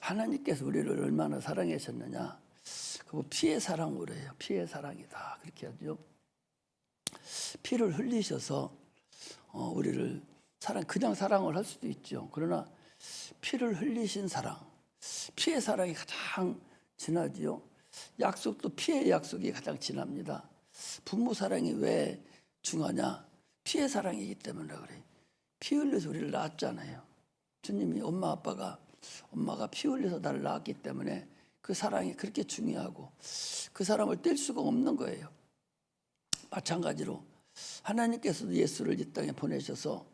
하나님께서 우리를 얼마나 사랑하셨느냐. 그거 피의 사랑으로 해요. 피의 사랑이다. 그렇게 하죠. 피를 흘리셔서 우리를 그냥 사랑을 할 수도 있죠. 그러나 피를 흘리신 사랑, 피의 사랑이 가장 진하지요. 약속도 피의 약속이 가장 진합니다. 부모 사랑이 왜 중하냐? 피의 사랑이기 때문에 그래. 피 흘려서 우리를 낳았잖아요. 주님이 엄마가 피 흘려서 나를 낳았기 때문에 그 사랑이 그렇게 중요하고 그 사람을 뗄 수가 없는 거예요. 마찬가지로 하나님께서도 예수를 이 땅에 보내셔서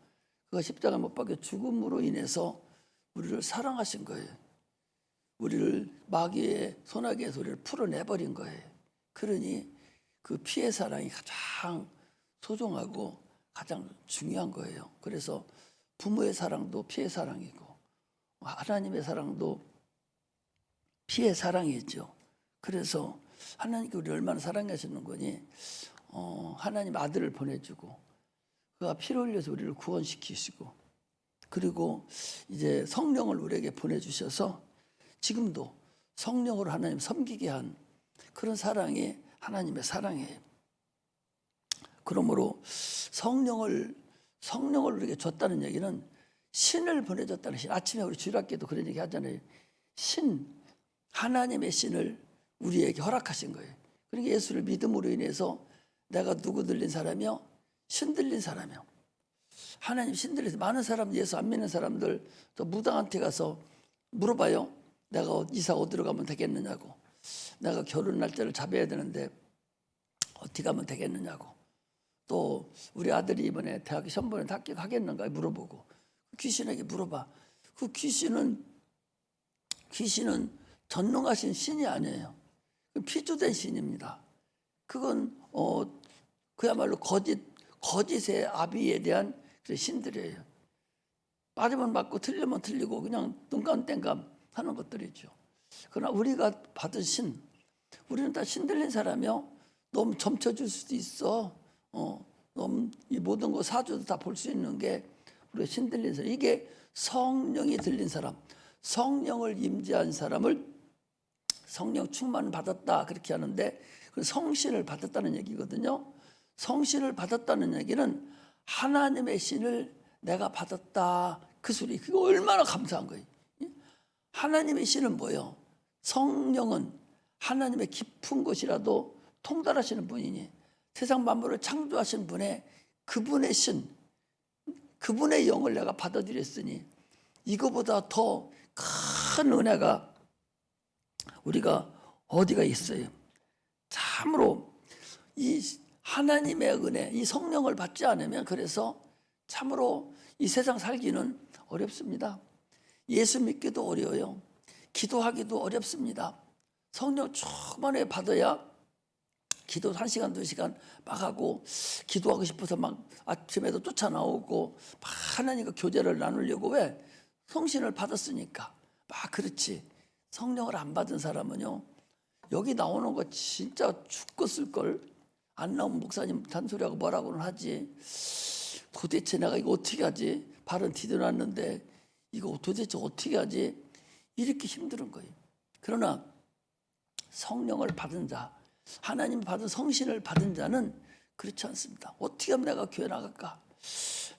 그가 십자가 못 박혀 죽음으로 인해서 우리를 사랑하신 거예요. 우리를 마귀의 손아귀에서 우리를 풀어내버린 거예요. 그러니 그 피의 사랑이 가장 소중하고 가장 중요한 거예요. 그래서 부모의 사랑도 피의 사랑이고 하나님의 사랑도 피의 사랑이죠. 그래서 하나님께 우리를 얼마나 사랑하시는 거니 하나님 아들을 보내주고 그가 피를 흘려서 우리를 구원시키시고 그리고 이제 성령을 우리에게 보내주셔서 지금도 성령으로 하나님 섬기게 한 그런 사랑이 하나님의 사랑이에요. 그러므로 성령을 우리에게 줬다는 얘기는 신을 보내줬다는 신. 아침에 우리 주일학교도 그런 얘기 하잖아요. 하나님의 신을 우리에게 허락하신 거예요. 그러니까 예수를 믿음으로 인해서 내가 누구 들린 사람이요? 신 들린 사람이요. 하나님 신 들려서 많은 사람들, 예수 안 믿는 사람들 또 무당한테 가서 물어봐요. 내가 이사 어디로 가면 되겠느냐고. 내가 결혼 날짜를 잡아야 되는데 어떻게 하면 되겠느냐고. 또 우리 아들이 이번에 대학 시험 보는데 합격하겠는가 물어보고 귀신에게 물어봐. 그 귀신은 전능하신 신이 아니에요. 피조된 신입니다. 그건 그야말로 거짓의 아비에 대한 신들이에요. 맞으면 맞고 틀리면 틀리고 그냥 뚱깜땡감 하는 것들이죠. 그러나 우리가 받은 신, 우리는 다 신 들린 사람이요. 너무 점쳐줄 수도 있어. 너무 이 모든 거 사주도 다 볼 수 있는 게 우리가 신 들린 사람. 이게 성령이 들린 사람, 성령을 임재한 사람을 성령 충만을 받았다 그렇게 하는데 그 성신을 받았다는 얘기거든요. 성신을 받았다는 얘기는 하나님의 신을 내가 받았다 그 소리. 그거 얼마나 감사한 거예요. 하나님의 신은 뭐예요? 성령은 하나님의 깊은 곳이라도 통달하시는 분이니 세상 만물을 창조하신 분의 그분의 신, 그분의 영을 내가 받아들였으니 이거보다 더 큰 은혜가 우리가 어디가 있어요? 참으로 이 하나님의 은혜, 이 성령을 받지 않으면 그래서 참으로 이 세상 살기는 어렵습니다. 예수 믿기도 어려워요. 기도하기도 어렵습니다. 성령 충만히 받아야 기도 1시간, 2시간 막 하고 기도하고 싶어서 막 아침에도 쫓아나오고 막 하나님과 교제를 나누려고 왜? 성신을 받았으니까. 막 그렇지. 성령을 안 받은 사람은요. 여기 나오는 거 진짜 죽겠을걸. 안 나오면 목사님 잔소리하고 뭐라고는 하지. 도대체 내가 이거 어떻게 하지? 발은 디뎌놨는데 이거 도대체 어떻게 하지? 이렇게 힘든 거예요. 그러나 성령을 받은 자, 하나님 받은 성신을 받은 자는 그렇지 않습니다. 어떻게 하면 내가 교회 나갈까?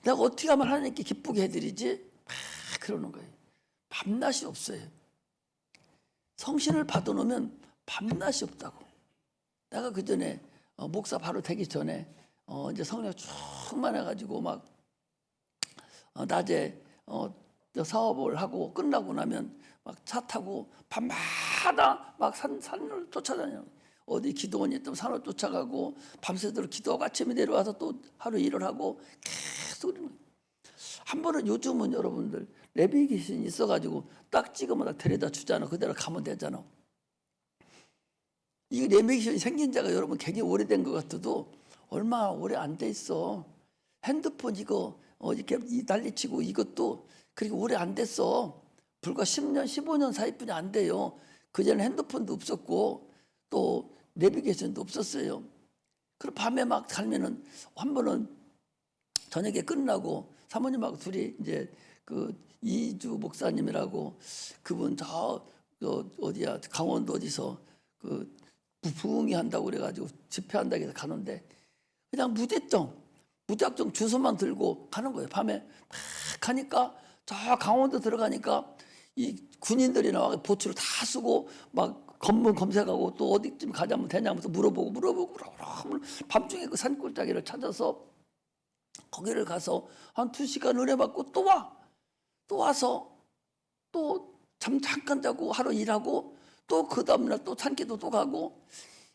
내가 어떻게 하면 하나님께 기쁘게 해드리지? 막 그러는 거예요. 밤낮이 없어요. 성신을 받아놓으면 밤낮이 없다고. 내가 그 전에 목사 바로 되기 전에 이제 성령 충만해가지고 막 낮에 사업을 하고 끝나고 나면 막 차 타고 밤마다 막 산을 쫓아다녀요. 어디 기도원이 있다면 산을 쫓아가고 밤새도록 기도하고 아침에 내려와서 또 하루 일을 하고 계속 한 번은 요즘은 여러분들 레비 귀신이 있어가지고 딱 찍으면 딱 데려다 주잖아. 그대로 가면 되잖아. 이 레비 귀신이 생긴 자가 여러분 굉장히 오래된 것 같아도 얼마 오래 안 돼 있어. 핸드폰 이거 이렇게 난리치고 이것도 그렇게 오래 안 됐어. 불과 10년, 15년 사이뿐이 안 돼요. 그전에 핸드폰도 없었고 또 내비게이션도 없었어요. 그럼 밤에 막 살면은 한 번은 저녁에 끝나고 사모님하고 둘이 이제 그 이주 목사님이라고 그분 어디야 강원도 어디서 그 부흥이 한다고 그래가지고 집회한다고 해서 가는데 그냥 무작정 주소만 들고 가는 거예요. 밤에 막 가니까 저 강원도 들어가니까 이 군인들이 나와 보초를 다 쓰고 막 검문 검색하고 또 어디쯤 가자면 되냐면서 물어보고 밤중에 그 산골짜기를 찾아서 거기를 가서 한 2시간 은혜 받고 또 와. 또 와서 또 잠깐 자고 하루 일하고 또 그 다음날 또 산기도 또 가고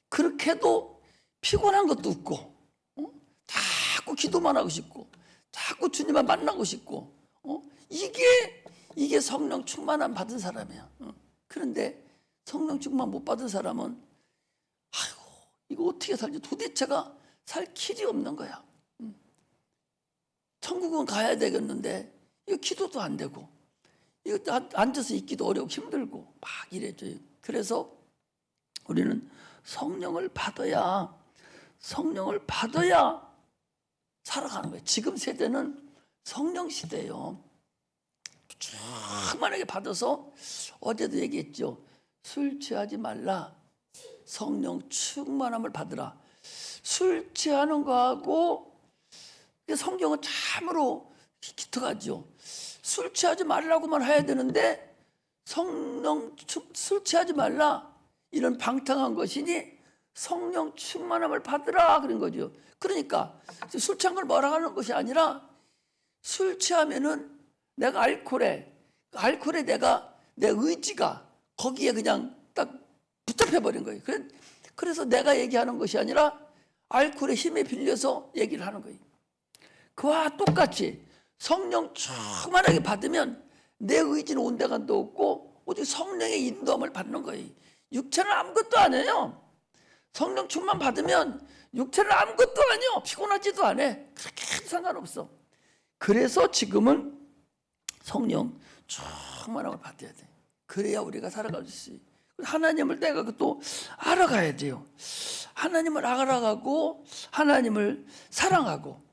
그렇게 해도 피곤한 것도 없고 자꾸 기도만 하고 싶고 자꾸 주님만 만나고 싶고 이게 성령 충만함 받은 사람이야. 그런데 성령 충만 못 받은 사람은 아이고 이거 어떻게 살지 도대체가 살 길이 없는 거야. 천국은 가야 되겠는데 이거 기도도 안 되고 이거 앉아서 있기도 어렵고 힘들고 막 이래줘요. 그래서 우리는 성령을 받아야 살아가는 거예요. 지금 세대는 성령 시대예요. 충만하게 받아서 어제도 얘기했죠. 술 취하지 말라. 성령 충만함을 받으라. 술 취하는 거하고 성경은 참으로 기특하죠. 술 취하지 말라고만 해야 되는데 술 취하지 말라. 이런 방탕한 것이니 성령 충만함을 받으라 그런 거죠. 그러니까 술 취한 걸 뭐라 하는 것이 아니라 술 취하면은 내가 알코올에 내가 내 의지가 거기에 그냥 딱 붙잡혀 버린 거예요. 그래서 내가 얘기하는 것이 아니라 알코올의 힘에 빌려서 얘기를 하는 거예요. 그와 똑같이 성령 충만하게 받으면 내 의지는 온데간도 없고 오직 성령의 인도함을 받는 거예요. 육체는 아무것도 아니에요. 성령 충만 받으면 육체는 아무것도 아니요. 피곤하지도 않아. 그렇게 상관없어. 그래서 지금은 성령 충만함을 받아야 돼. 그래야 우리가 살아갈 수 있어요. 하나님을 내가 또 알아가야 돼요. 하나님을 알아가고 하나님을 사랑하고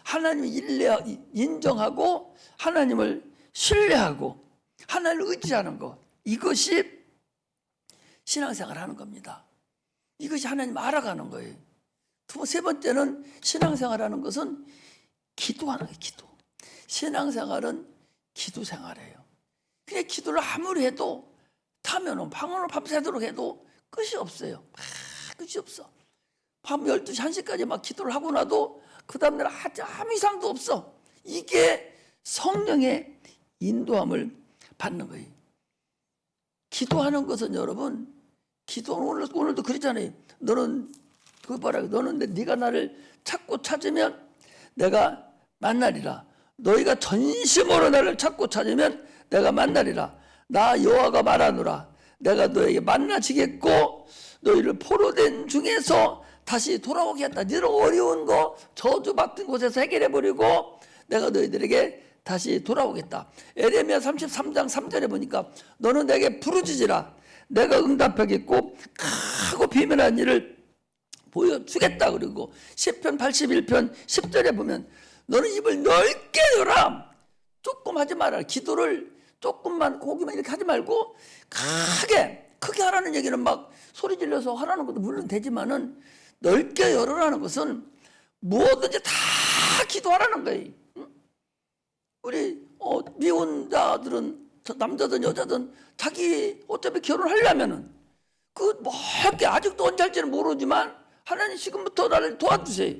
하나님을 인정하고 하나님을 신뢰하고 하나님을 의지하는 것, 이것이 신앙생활을 하는 겁니다. 이것이 하나님 알아가는 거예요. 세 번째는 신앙생활하는 것은 기도하는 거예요. 기도. 신앙생활은 기도생활이에요. 그냥 기도를 아무리 해도 타면은 방언을 밤새도록 해도 끝이 없어요. 끝이 없어. 밤 12시, 1시까지 막 기도를 하고 나도 그 다음날 아무 이상도 없어. 이게 성령의 인도함을 받는 거예요. 기도하는 것은 여러분, 오늘도 그랬잖아요. 너는 네가 나를 찾고 찾으면 내가 만나리라. 너희가 전심으로 나를 찾고 찾으면 내가 만나리라. 나 여호와가 말하노라. 내가 너에게 만나지겠고 너희를 포로된 중에서 다시 돌아오게 했다. 너희들 어려운 거 저주받은 곳에서 해결해버리고 내가 너희들에게 다시 돌아오겠다. 에레미야 33장 3절에 보니까 너는 내게 부르짖으라. 내가 응답하겠고 크고 비밀한 일을 보여주겠다. 그리고 시편 81편 10절에 보면 너는 입을 넓게 열라. 조금 하지 마라. 기도를 조금만 고기만 이렇게 하지 말고 크게 하라는 얘기는 막 소리 질러서 하라는 것도 물론 되지만은 넓게 열으라는 것은 무엇든지 다 기도하라는 거예요. 우리 미혼자들은 남자든 여자든 자기 어차피 결혼하려면은 뭐 아직도 언제 할지는 모르지만 하나님 지금부터 나를 도와주세요.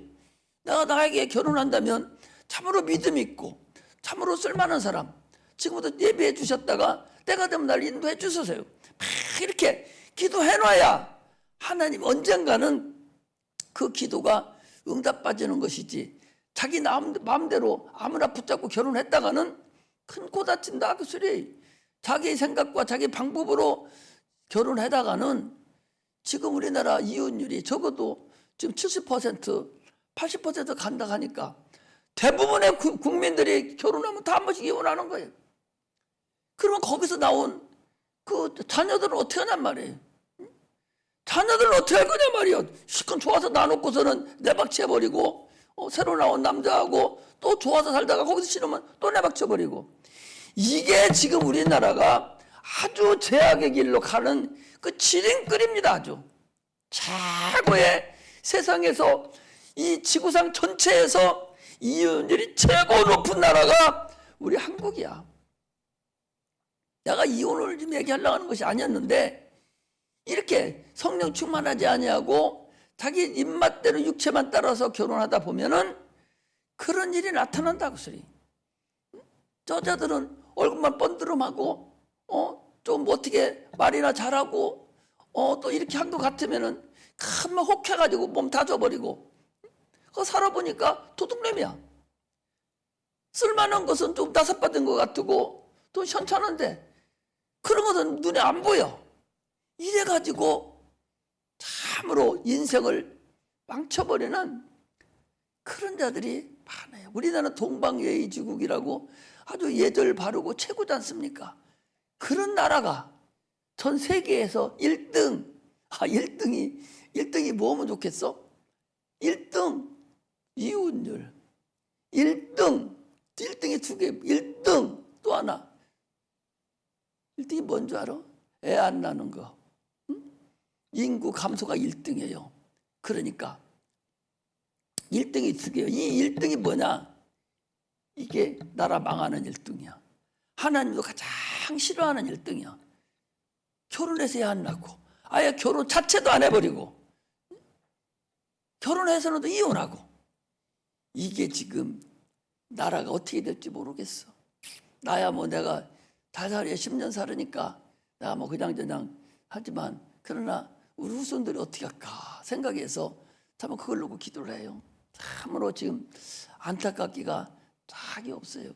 내가 나에게 결혼한다면 참으로 믿음 있고 참으로 쓸만한 사람 지금부터 예비해 주셨다가 때가 되면 나를 인도해 주세요. 이렇게 기도해놔야 하나님 언젠가는 그 기도가 응답받는 것이지 자기 마음대로 아무나 붙잡고 결혼했다가는 큰 코 다친다 그 소리. 자기 생각과 자기 방법으로 결혼하다가는 지금 우리나라 이혼율이 적어도 지금 70% 80% 간다 하니까 대부분의 국민들이 결혼하면 다 한 번씩 이혼하는 거예요. 그러면 거기서 나온 그 자녀들은 어떻게 하냔 말이에요. 자녀들은 어떻게 할 거냐 말이에요. 실컷 좋아서 놔놓고서는 내박치해버리고 새로 나온 남자하고 또 좋아서 살다가 거기서 싫으면 또 내박쳐버리고, 이게 지금 우리나라가 아주 제약의 길로 가는 그 지름길입니다. 아주 최고의, 세상에서 이 지구상 전체에서 이혼율이 최고 높은 나라가 우리 한국이야. 내가 이혼을 좀 얘기하려고 하는 것이 아니었는데, 이렇게 성령 충만하지 아니하고 자기 입맛대로 육체만 따라서 결혼하다 보면은 그런 일이 나타난다고 소리. 여자들은 얼굴만 번드름하고 좀 어떻게 말이나 잘하고 또 이렇게 한 것 같으면은 금방 혹해가지고 몸 다 줘버리고, 그거 살아보니까 도둑놈이야. 쓸만한 것은 좀 나삿받은 것 같고 또 현찮은데 그런 것은 눈에 안 보여. 이래가지고 참으로 인생을 망쳐버리는 그런 자들이 많아요. 우리나라는 동방예의지국이라고 아주 예절 바르고 최고지 않습니까? 그런 나라가 전 세계에서 1등, 1등이 뭐면 좋겠어? 1등 이혼율, 1등이 두 개, 1등 또 하나. 1등이 뭔 줄 알아? 애 안 낳는 거. 응? 인구 감소가 1등이에요. 그러니까 1등이 두 개예요. 이 1등이 뭐냐? 이게 나라 망하는 1등이야. 하나님도 가장 싫어하는 1등이야. 결혼해서 애 안 낳고, 아예 결혼 자체도 안 해버리고, 결혼해서는 또 이혼하고. 이게 지금 나라가 어떻게 될지 모르겠어. 나야 뭐 내가 달살이에 10년 살으니까 내가 뭐 그냥저냥 하지만, 그러나 우리 후손들이 어떻게 할까 생각해서 참 그걸 놓고 기도를 해요. 참으로 지금 안타깝기가 짝이 없어요.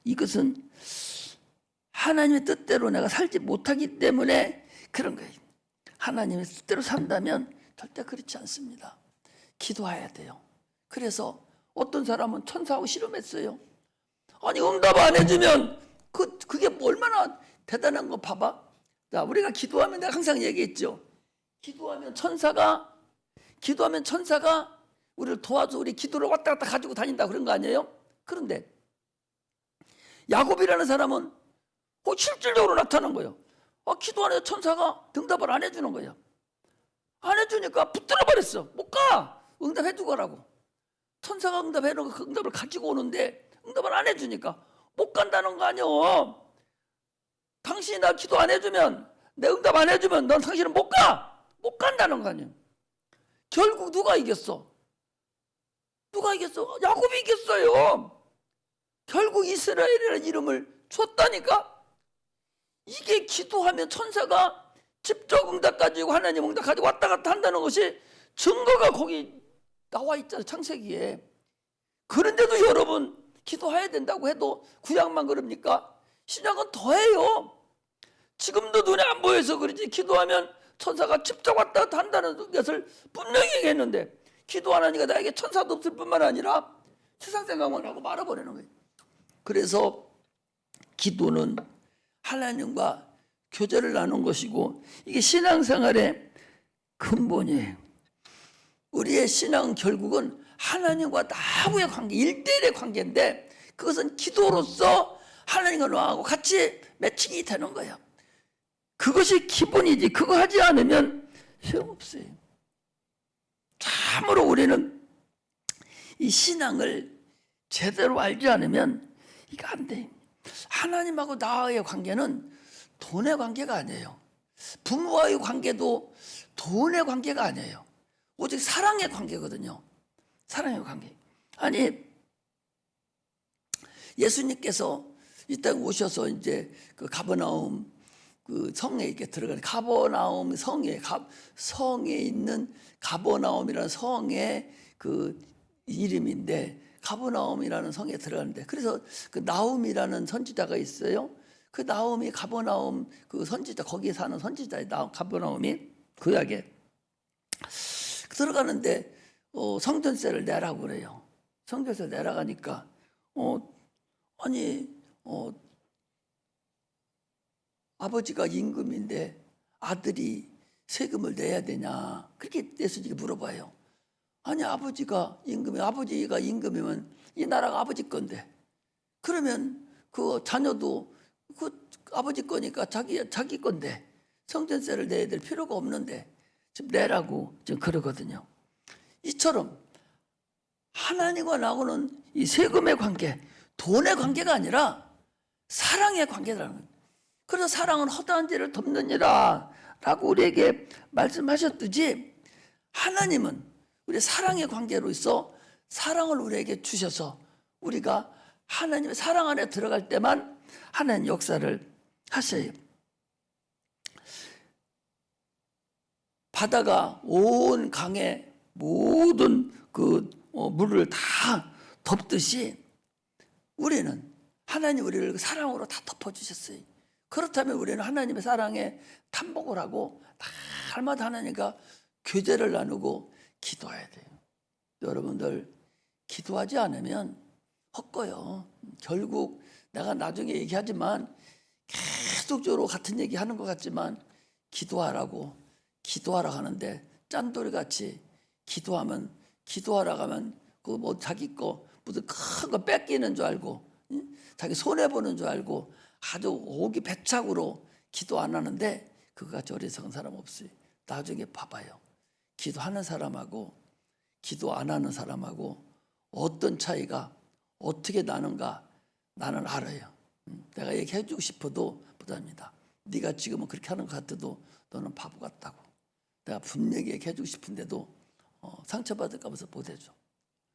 이것은 하나님의 뜻대로 내가 살지 못하기 때문에 그런 거예요. 하나님의 뜻대로 산다면 절대 그렇지 않습니다. 기도해야 돼요. 그래서 어떤 사람은 천사하고 씨름했어요. 아니 응답 안 해주면 그게 얼마나 대단한 거 봐봐. 자, 우리가 기도하면 내가 항상 얘기했죠. 기도하면 천사가 우리를 도와줘, 우리 기도를 왔다 갔다 가지고 다닌다 그런 거 아니에요? 그런데 야곱이라는 사람은 실질적으로 나타난 거예요. 기도하는 천사가 응답을 안 해주는 거예요. 안 해주니까 붙들어 버렸어. 못 가. 응답해주고 가라고. 천사가 응답해놓고 그 응답을 가지고 오는데 응답을 안 해주니까 못 간다는 거 아니오. 당신이 나 기도 안 해주면, 내 응답 안 해주면 넌 당신은 못 가. 못 간다는 거 아니에요. 결국 누가 이겼어? 야곱이 이겼어요. 결국 이스라엘이라는 이름을 줬다니까. 이게 기도하면 천사가 직접 응답 가지고, 하나님 응답 가지고 왔다 갔다 한다는 것이 증거가 거기 나와 있잖아요, 창세기에. 그런데도 여러분 기도해야 된다고 해도 구약만 그럽니까? 신약은 더해요. 지금도 눈에 안 보여서 그러지, 기도하면 천사가 직접 왔다 갔다 한다는 것을 분명히 얘기했는데, 기도 안 하니까 나에게 천사도 없을 뿐만 아니라 세상 생각만 하고 말아버리는 거예요. 그래서 기도는 하나님과 교제를 나눈 것이고, 이게 신앙생활의 근본이에요. 우리의 신앙은 결국은 하나님과 나하고의 관계, 1대1의 관계인데, 그것은 기도로서 하나님과 나하고 같이 매칭이 되는 거예요. 그것이 기본이지, 그거 하지 않으면 소용없어요. 참으로 우리는 이 신앙을 제대로 알지 않으면 이거 안 돼. 하나님하고 나와의 관계는 돈의 관계가 아니에요. 부모와의 관계도 돈의 관계가 아니에요. 오직 사랑의 관계거든요. 사랑의 관계. 아니, 예수님께서 이 땅에 오셔서 이제 그 가버나움 그 성에 이렇게 들어가는, 가버나움 성에 있는 가버나움이라는 성의 그 이름인데, 가버나움이라는 성에 들어가는데, 그래서 그 나움이라는 선지자가 있어요. 그 나움이 가버나움 그 선지자, 거기에 사는 선지자의 가버나움이 구약에 들어가는데 성전세를 내라고 그래요. 성전세 내라가니까 아버지가 임금인데 아들이 세금을 내야 되냐, 그렇게 예수님이 물어봐요. 아니 아버지가 임금이면 이 나라가 아버지 건데, 그러면 그 자녀도 그 아버지 거니까 자기 건데 성전세를 내야 될 필요가 없는데 지금 내라고 지금 그러거든요. 이처럼 하나님과 나하고는 이 세금의 관계, 돈의 관계가 아니라 사랑의 관계라는 거예요. 그래서 사랑은 허다한 죄를 덮느니라 라고 우리에게 말씀하셨듯이, 하나님은 우리 사랑의 관계로 있어 사랑을 우리에게 주셔서 우리가 하나님의 사랑 안에 들어갈 때만 하나님 역사를 하셔요. 바다가 온 강의 모든 그 물을 다 덮듯이 우리는 하나님 우리를 사랑으로 다 덮어주셨어요. 그렇다면 우리는 하나님의 사랑에 탐복을 하고 날마다 하나님과 교제를 나누고 기도해야 돼요. 여러분들 기도하지 않으면 헛거요. 결국 내가 나중에 얘기하지만 계속적으로 같은 얘기 하는 것 같지만 기도하라고 하는데 짠돌이 같이 기도하라고 하면 그 뭐 자기 거 무슨 큰 거 뺏기는 줄 알고, 자기 손해 보는 줄 알고 아주 오기 배착으로 기도 안 하는데, 그거같이 어리석은 사람 없어요. 나중에 봐봐요. 기도하는 사람하고 기도 안 하는 사람하고 어떤 차이가 어떻게 나는가 나는 알아요. 내가 얘기해 주고 싶어도 못합니다. 네가 지금은 그렇게 하는 것 같아도 너는 바보 같다고 내가 분명히 얘기해 주고 싶은데도 상처받을까 봐서 못해줘.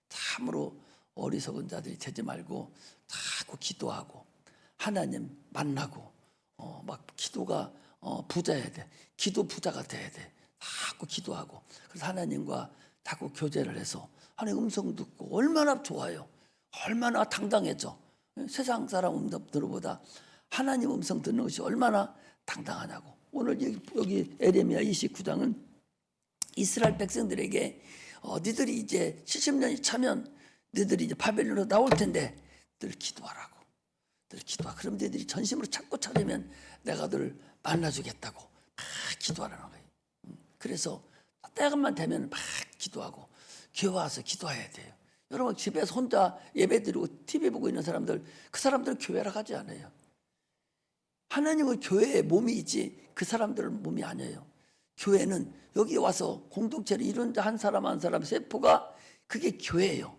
참으로 어리석은 자들이 되지 말고 자꾸 기도하고 하나님 만나고 막 기도가 부자여야 돼. 기도 부자가 돼야 돼. 자꾸 기도하고, 그래서 하나님과 자꾸 교제를 해서 하나님 음성 듣고 얼마나 좋아요. 얼마나 당당해져. 세상 사람 음성들보다 하나님 음성 듣는 것이 얼마나 당당하냐고. 오늘 여기 에레미야 29장은 이스라엘 백성들에게 너희들이 이제 70년이 차면 너희들이 이제 바벨론으로 나올 텐데 늘 기도하라고. 늘 기도하. 그럼 너희들이 전심으로 찾고 찾으면 내가 늘 만나주겠다고 막 기도하라는 거예요. 그래서 때만 되면 막 기도하고 교회 와서 기도해야 돼요. 여러분 집에서 혼자 예배드리고 TV 보고 있는 사람들, 그 사람들은 교회라 가지 않아요. 하나님은 교회의 몸이지 그 사람들은 몸이 아니에요. 교회는 여기 와서 공동체를 이룬 자 한 사람 한 사람 세포가 그게 교회예요.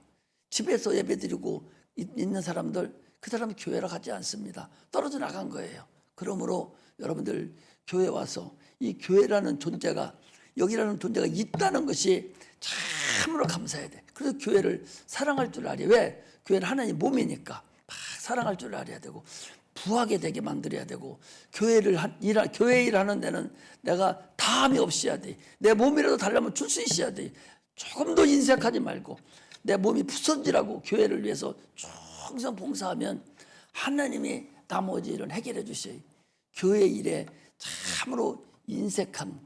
집에서 예배드리고 있는 사람들, 그 사람은 교회라 가지 않습니다. 떨어져 나간 거예요. 그러므로 여러분들 교회 와서 이 교회라는 존재가, 여기라는 존재가 있다는 것이 참으로 감사해야 돼. 그래서 교회를 사랑할 줄 알아야. 왜? 교회는 하나님 몸이니까 막 사랑할 줄 알아야 되고 부하게 되게 만들어야 되고, 교회 일하는 데는 내가 다함이 없어야 돼. 내 몸이라도 달라면 줄 수 있어야 돼. 조금도 인색하지 말고 내 몸이 부서지라고 교회를 위해서 충성 봉사하면 하나님이 나머지 일은 해결해 주셔요. 교회 일에 참으로 인색한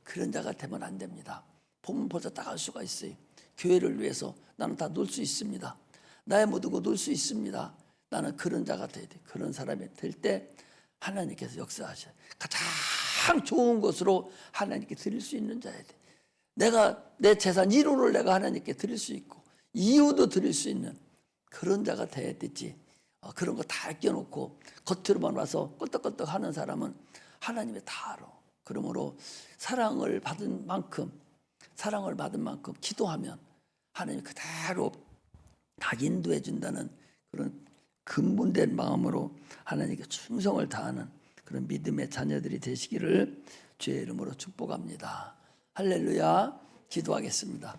그런 자가 되면 안 됩니다. 보면 벌써 따갈 수가 있어요. 교회를 위해서 나는 다 놓을 수 있습니다. 나의 모든 거 놓을 수 있습니다. 나는 그런 자가 돼야 돼. 그런 사람이 될 때 하나님께서 역사하셔요. 가장 좋은 것으로 하나님께 드릴 수 있는 자야 돼. 내가 내 재산 1호를 내가 하나님께 드릴 수 있고 2호도 드릴 수 있는 그런 자가 돼야 되지. 그런 거 다 아껴놓고 겉으로만 와서 끄떡끄떡 하는 사람은 하나님이 다 알아. 그러므로 사랑을 받은 만큼 기도하면 하나님이 그대로 다 인도해 준다는 그런 근본된 마음으로 하나님께 충성을 다하는 그런 믿음의 자녀들이 되시기를 주의 이름으로 축복합니다. 할렐루야. 기도하겠습니다.